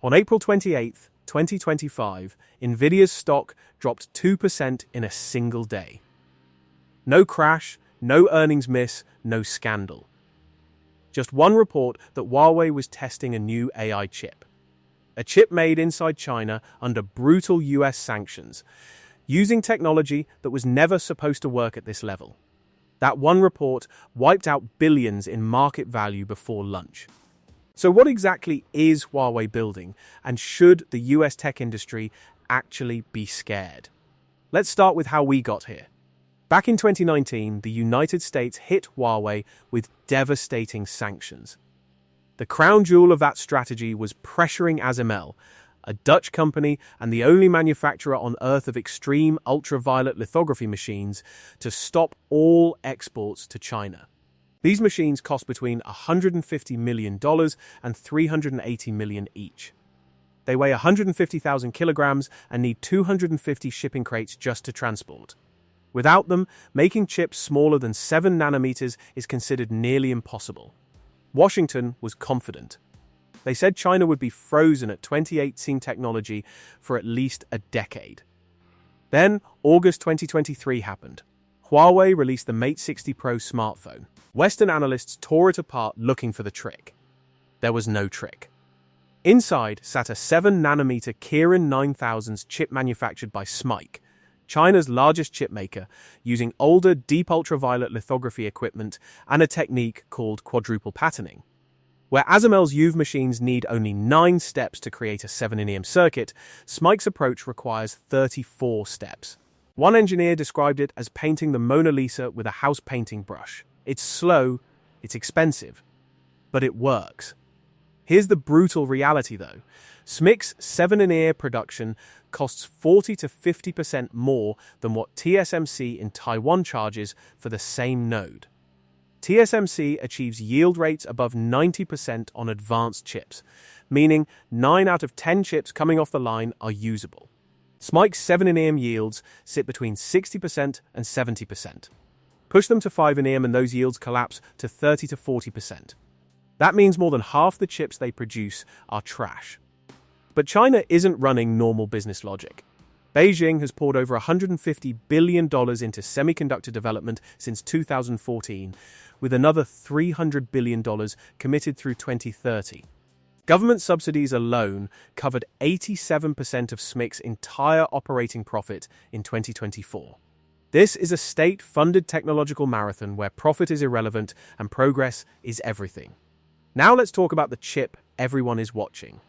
On April 28, 2025, Nvidia's stock dropped 2% in a single day. No crash, no earnings miss, no scandal. Just one report that Huawei was testing a new AI chip. A chip made inside China under brutal US sanctions, using technology that was never supposed to work at this level. That one report wiped out billions in market value before lunch. So what exactly is Huawei building, and should the US tech industry actually be scared? Let's start with how we got here. Back in 2019, the United States hit Huawei with devastating sanctions. The crown jewel of that strategy was pressuring ASML, a Dutch company and the only manufacturer on Earth of extreme ultraviolet lithography machines, to stop all exports to China. These machines cost between $150 million and $380 million each. They weigh 150,000 kilograms and need 250 shipping crates just to transport. Without them, making chips smaller than 7 nanometers is considered nearly impossible. Washington was confident. They said China would be frozen at 2018 technology for at least a decade. Then, August 2023 happened. Huawei released the Mate 60 Pro smartphone. Western analysts tore it apart looking for the trick. There was no trick. Inside sat a 7-nanometer Kirin 9000's chip manufactured by SMIC, China's largest chip maker, using older deep ultraviolet lithography equipment and a technique called quadruple patterning. Where ASML's UV machines need only 9 steps to create a 7-nm circuit, SMIC's approach requires 34 steps. One engineer described it as painting the Mona Lisa with a house painting brush. It's slow, it's expensive, but it works. Here's the brutal reality though. SMIC's 7-nm production costs 40 to 50% more than what TSMC in Taiwan charges for the same node. TSMC achieves yield rates above 90% on advanced chips, meaning 9 out of 10 chips coming off the line are usable. SMIC's 7-nm yields sit between 60% and 70%. Push them to 5-nm and those yields collapse to 30 to 40%. That means more than half the chips they produce are trash. But China isn't running normal business logic. Beijing has poured over $150 billion into semiconductor development since 2014, with another $300 billion committed through 2030. Government subsidies alone covered 87% of SMIC's entire operating profit in 2024. This is a state-funded technological marathon where profit is irrelevant and progress is everything. Now let's talk about the chip everyone is watching.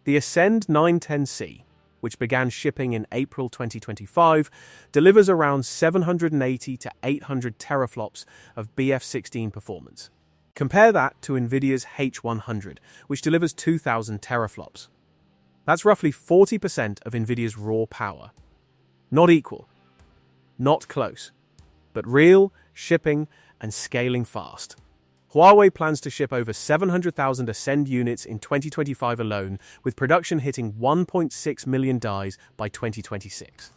The Ascend 910C, which began shipping in April 2025, delivers around 780 to 800 teraflops of BF16 performance. Compare that to Nvidia's H100, which delivers 2,000 teraflops. That's roughly 40% of Nvidia's raw power. Not equal. Not close, but real, shipping, and scaling fast. Huawei plans to ship over 700,000 Ascend units in 2025 alone, with production hitting 1.6 million dies by 2026.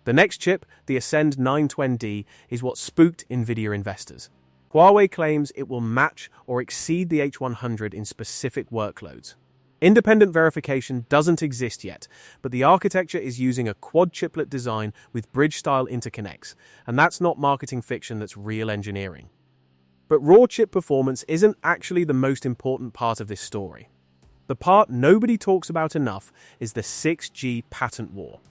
The next chip, the Ascend 920D, is what spooked Nvidia investors. Huawei claims it will match or exceed the H100 in specific workloads. Independent verification doesn't exist yet, but the architecture is using a quad-chiplet design with bridge-style interconnects, and that's not marketing fiction, that's real engineering. But raw chip performance isn't actually the most important part of this story. The part nobody talks about enough is the 6G patent war.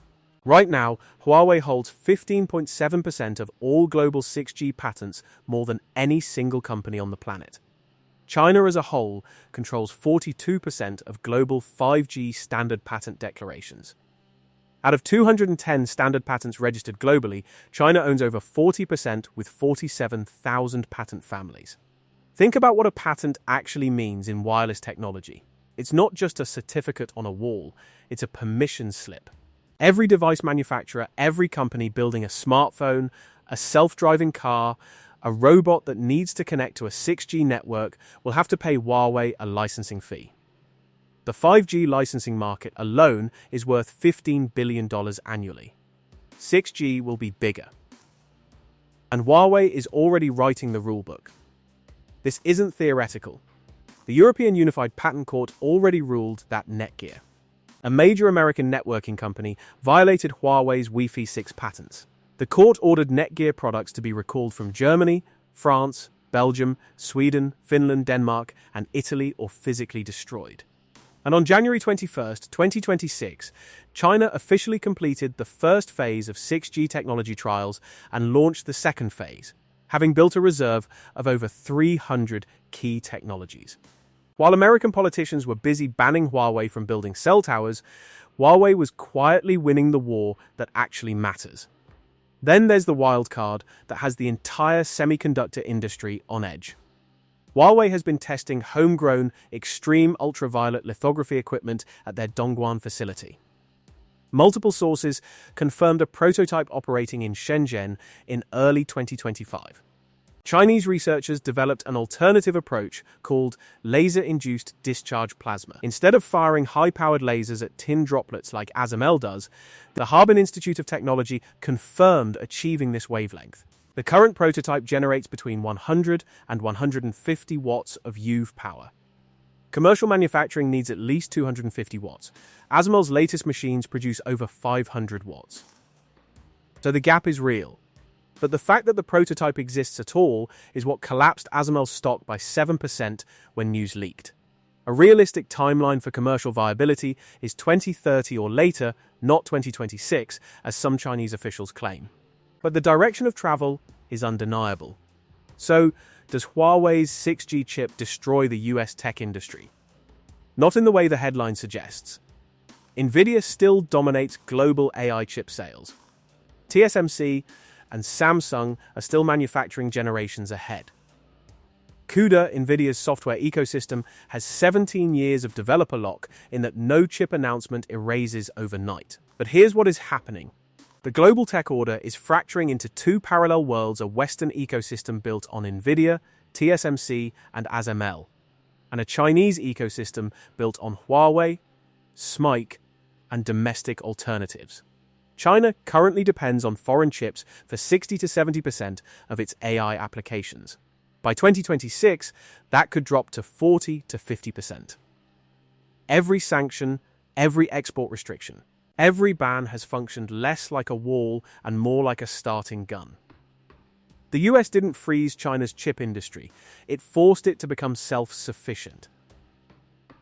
Right now, Huawei holds 15.7% of all global 6G patents, more than any single company on the planet. China as a whole controls 42% of global 5G standard patent declarations. Out of 210 standard patents registered globally, China owns over 40% with 47,000 patent families. Think about what a patent actually means in wireless technology. It's not just a certificate on a wall, it's a permission slip. Every device manufacturer, every company building a smartphone, a self-driving car, a robot that needs to connect to a 6G network will have to pay Huawei a licensing fee. The 5G licensing market alone is worth $15 billion annually. 6G will be bigger. And Huawei is already writing the rulebook. This isn't theoretical. The European Unified Patent Court already ruled that Netgear, a major American networking company, violated Huawei's Wi-Fi 6 patents. The court ordered Netgear products to be recalled from Germany, France, Belgium, Sweden, Finland, Denmark, and Italy, or physically destroyed. And on January 21st, 2026, China officially completed the first phase of 6G technology trials and launched the second phase, having built a reserve of over 300 key technologies. While American politicians were busy banning Huawei from building cell towers, Huawei was quietly winning the war that actually matters. Then there's the wild card that has the entire semiconductor industry on edge. Huawei has been testing homegrown, extreme ultraviolet lithography equipment at their Dongguan facility. Multiple sources confirmed a prototype operating in Shenzhen in early 2025. Chinese researchers developed an alternative approach called laser-induced discharge plasma. Instead of firing high-powered lasers at tin droplets like ASML does, the Harbin Institute of Technology confirmed achieving this wavelength. The current prototype generates between 100 and 150 watts of UV power. Commercial manufacturing needs at least 250 watts. ASML's latest machines produce over 500 watts. So the gap is real. But the fact that the prototype exists at all is what collapsed ASML's stock by 7% when news leaked. A realistic timeline for commercial viability is 2030 or later, not 2026, as some Chinese officials claim. But the direction of travel is undeniable. So, does Huawei's 6G chip destroy the US tech industry? Not in the way the headline suggests. Nvidia still dominates global AI chip sales. TSMC and Samsung are still manufacturing generations ahead. CUDA, Nvidia's software ecosystem, has 17 years of developer lock in that no chip announcement erases overnight. But here's what is happening. The global tech order is fracturing into two parallel worlds: a Western ecosystem built on Nvidia, TSMC, and ASML, and a Chinese ecosystem built on Huawei, SMIC, and domestic alternatives. China currently depends on foreign chips for 60 to 70% of its AI applications. By 2026, that could drop to 40 to 50%. Every sanction, every export restriction, every ban has functioned less like a wall and more like a starting gun. The US didn't freeze China's chip industry, it forced it to become self-sufficient.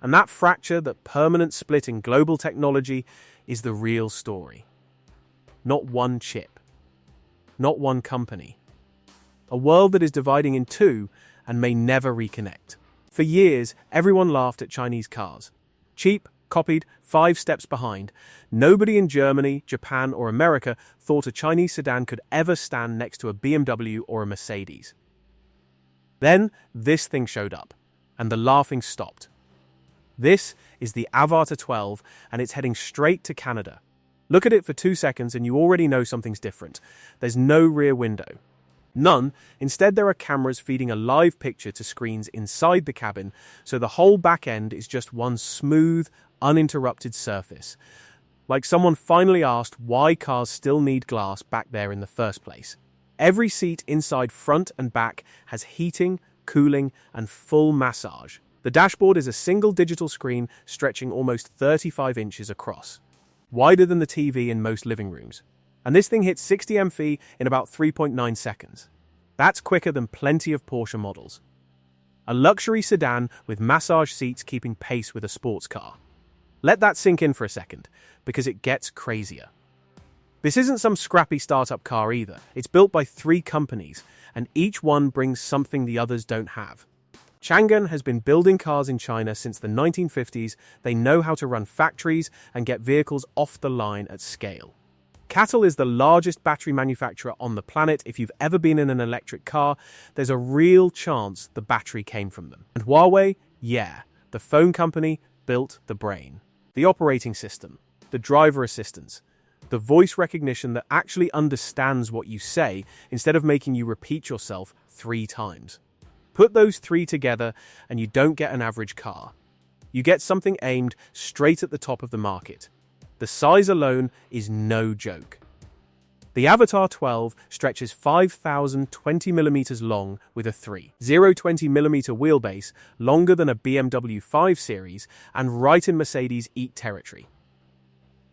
And that fracture, that permanent split in global technology, is the real story. Not one chip. Not one company. A world that is dividing in two and may never reconnect. For years, everyone laughed at Chinese cars. Cheap, copied, 5 steps behind. Nobody in Germany, Japan, or America thought a Chinese sedan could ever stand next to a BMW or a Mercedes. Then, this thing showed up, and the laughing stopped. This is the Avatr 12, and it's heading straight to Canada. Look at it for 2 seconds and you already know something's different. There's no rear window. None. Instead, there are cameras feeding a live picture to screens inside the cabin, so the whole back end is just one smooth, uninterrupted surface. Like someone finally asked why cars still need glass back there in the first place. Every seat inside front and back has heating, cooling, and full massage. The dashboard is a single digital screen stretching almost 35 inches across, wider than the TV in most living rooms. And this thing hits 60 mph in about 3.9 seconds. That's quicker than plenty of Porsche models. A luxury sedan with massage seats keeping pace with a sports car. Let that sink in for a second, because it gets crazier. This isn't some scrappy startup car either. It's built by 3 companies, and each one brings something the others don't have. Chang'an has been building cars in China since the 1950s. They know how to run factories and get vehicles off the line at scale. CATL is the largest battery manufacturer on the planet. If you've ever been in an electric car, there's a real chance the battery came from them. And Huawei, yeah, the phone company built the brain, the operating system, the driver assistance, the voice recognition that actually understands what you say instead of making you repeat yourself 3 times. Put those 3 together and you don't get an average car. You get something aimed straight at the top of the market. The size alone is no joke. The Avatr 12 stretches 5,020 millimeters long with a 3.020 millimeter wheelbase, longer than a BMW 5 Series, and right in Mercedes EAT territory.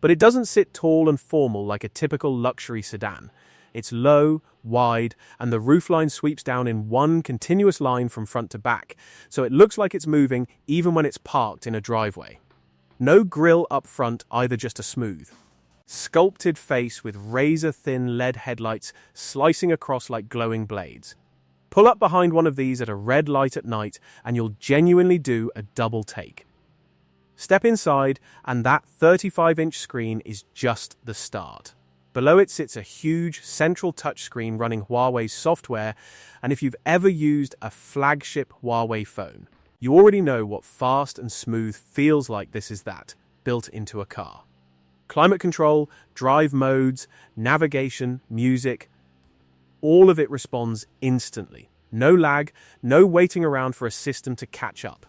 But it doesn't sit tall and formal like a typical luxury sedan. It's low, wide, and the roofline sweeps down in one continuous line from front to back, so it looks like it's moving even when it's parked in a driveway. No grille up front, either, just a smooth, sculpted face with razor-thin LED headlights slicing across like glowing blades. Pull up behind one of these at a red light at night and you'll genuinely do a double take. Step inside and that 35-inch screen is just the start. Below it sits a huge central touchscreen running Huawei's software, and if you've ever used a flagship Huawei phone, you already know what fast and smooth feels like. This is that, built into a car. Climate control, drive modes, navigation, music, all of it responds instantly. No lag, no waiting around for a system to catch up.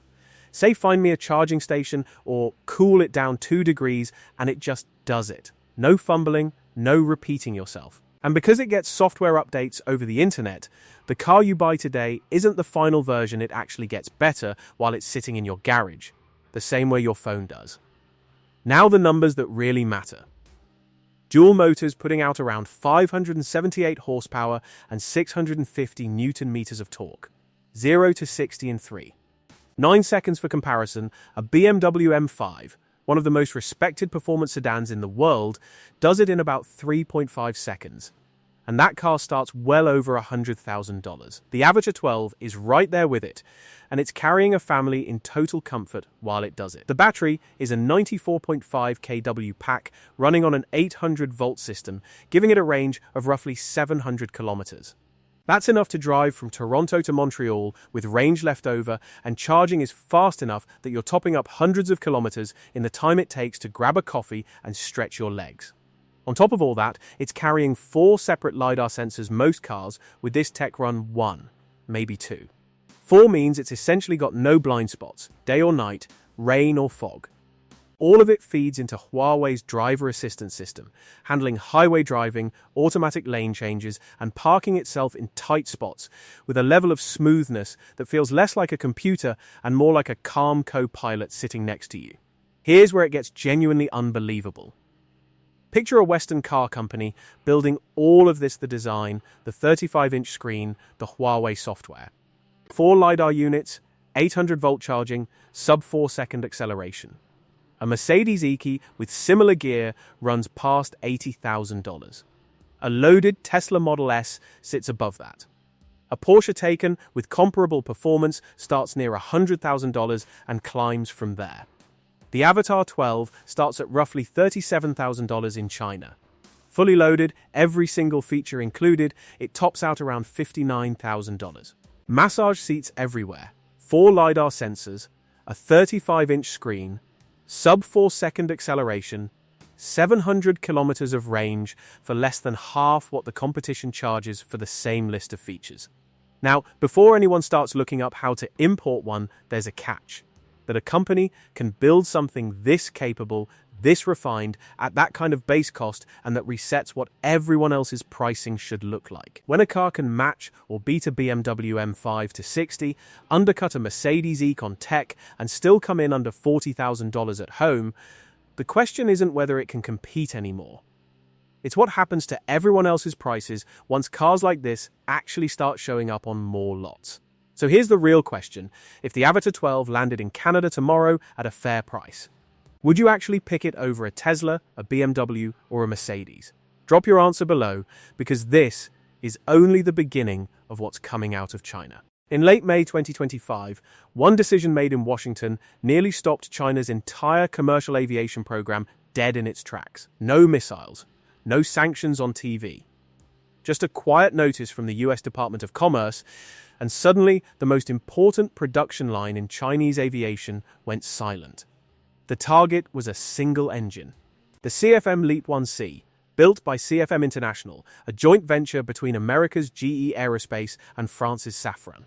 Say find me a charging station or cool it down 2 degrees and it just does it. No fumbling, no repeating yourself. And because it gets software updates over the internet, the car you buy today isn't the final version. It actually gets better while it's sitting in your garage, the same way your phone does. Now the numbers that really matter. Dual motors putting out around 578 horsepower and 650 newton meters of torque. 0 to 60 in 3.9 seconds for comparison, a BMW M5, one of the most respected performance sedans in the world, does it in about 3.5 seconds. And that car starts well over $100,000. The Avatr 12 is right there with it, and it's carrying a family in total comfort while it does it. The battery is a 94.5 kW pack running on an 800-volt system, giving it a range of roughly 700 kilometers. That's enough to drive from Toronto to Montreal with range left over, and charging is fast enough that you're topping up hundreds of kilometers in the time it takes to grab a coffee and stretch your legs. On top of all that, it's carrying 4 separate LiDAR sensors. Most cars with this tech run 1, maybe 2. 4 means it's essentially got no blind spots, day or night, rain or fog. All of it feeds into Huawei's driver assistance system, handling highway driving, automatic lane changes, and parking itself in tight spots with a level of smoothness that feels less like a computer and more like a calm co-pilot sitting next to you. Here's where it gets genuinely unbelievable. Picture a Western car company building all of this: the design, the 35-inch screen, the Huawei software. 4 LiDAR units, 800-volt charging, sub-4 second acceleration. A Mercedes E-Key with similar gear runs past $80,000. A loaded Tesla Model S sits above that. A Porsche Taycan with comparable performance starts near $100,000 and climbs from there. The Avatr 12 starts at roughly $37,000 in China. Fully loaded, every single feature included, it tops out around $59,000. Massage seats everywhere, 4 LiDAR sensors, a 35-inch screen, sub-4 second acceleration, 700 kilometers of range for less than half what the competition charges for the same list of features. Now, before anyone starts looking up how to import one, there's a catch. That a company can build something this capable, this refined, at that kind of base cost, and that resets what everyone else's pricing should look like. When a car can match or beat a BMW M5 to 60, undercut a Mercedes Econ Tech, and still come in under $40,000 at home, the question isn't whether it can compete anymore. It's what happens to everyone else's prices once cars like this actually start showing up on more lots. So here's the real question. If the Avatr 12 landed in Canada tomorrow at a fair price, would you actually pick it over a Tesla, a BMW, or a Mercedes? Drop your answer below, because this is only the beginning of what's coming out of China. In late May 2025, one decision made in Washington nearly stopped China's entire commercial aviation program dead in its tracks. No missiles, no sanctions on TV. Just a quiet notice from the US Department of Commerce, and suddenly the most important production line in Chinese aviation went silent. The target was a single engine, the CFM LEAP 1C, built by CFM International, a joint venture between America's GE Aerospace and France's Safran.